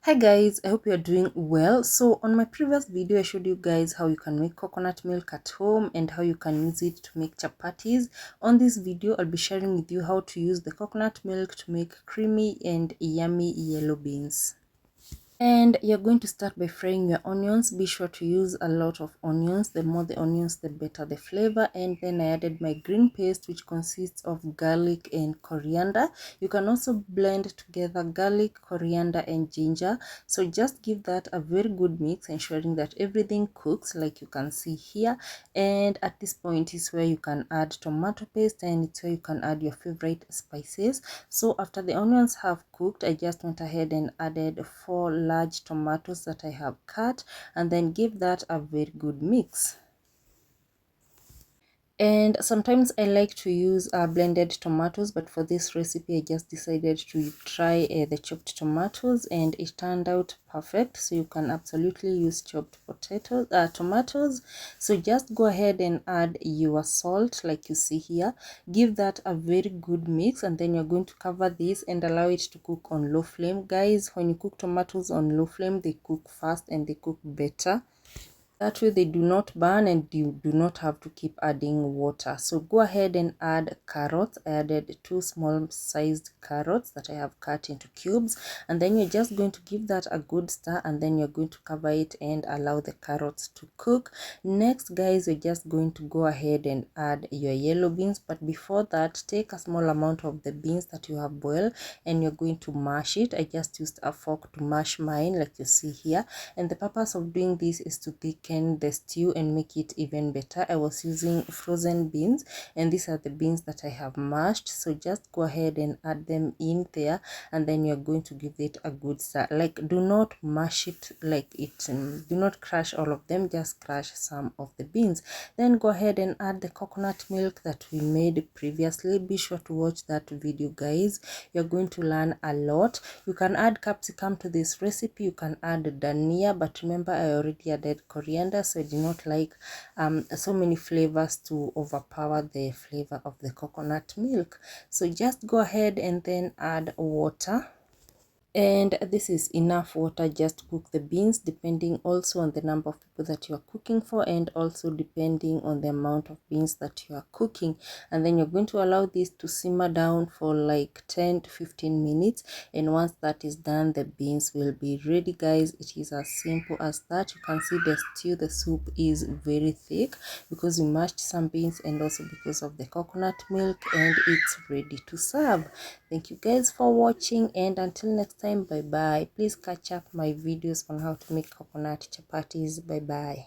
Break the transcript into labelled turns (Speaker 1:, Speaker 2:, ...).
Speaker 1: Hi guys, I hope you are doing well. So on my previous video I showed you guys how you can make coconut milk at home and how you can use it to make chapatis. On this video I'll be sharing with you how to use the coconut milk to make creamy and yummy yellow beans. And you're going to start by frying your onions. Be sure to use a lot of onions. The more the onions, the better the flavor. And then I added my green paste, which consists of garlic and coriander. You can also blend together garlic, coriander and ginger. So just give that a very good mix, ensuring that everything cooks like you can see here. And at this point is where you can add tomato paste, and it's where you can add your favorite spices. So after the onions have cooked, I just went ahead and added 4 large tomatoes that I have cut, and then give that a very good mix. And sometimes I like to use blended tomatoes, but for this recipe I just decided to try the chopped tomatoes, and it turned out perfect. So you can absolutely use chopped tomatoes. So just go ahead and add your salt like you see here. Give that a very good mix, and then you're going to cover this and allow it to cook on low flame. Guys, when you cook tomatoes on low flame, they cook fast and they cook better. That way they do not burn and you do not have to keep adding water. So go ahead and add carrots. I added 2 small sized carrots that I have cut into cubes, and then you're just going to give that a good stir, and then you're going to cover it and allow the carrots to cook. Next guys, you're just going to go ahead and add your yellow beans, but before that take a small amount of the beans that you have boiled and you're going to mash it. I just used a fork to mash mine like you see here, and the purpose of doing this is to thicken the stew and make it even better. I was using frozen beans, and these are the beans that I have mashed. So just go ahead and add them in there, and then you're going to give it a good stir. Like, do not mash it like it, do not crush all of them, just crush some of the beans. Then go ahead and add the coconut milk that we made previously. Be sure to watch that video guys, you're going to learn a lot. You can add capsicum to this recipe, you can add dhania, but remember I already added coriander, so I do not like so many flavors to overpower the flavor of the coconut milk. So just go ahead and then add water, and this is enough water just to cook the beans, depending also on the number of people that you are cooking for, and also depending on the amount of beans that you are cooking. And then you're going to allow this to simmer down for like 10 to 15 minutes, and once that is done, the beans will be ready guys. It is as simple as that. You can see the stew, the soup is very thick because we mashed some beans and also because of the coconut milk, and it's ready to serve. Thank you guys for watching, and until next time, bye bye. Please catch up my videos on how to make coconut chapatis. Bye bye.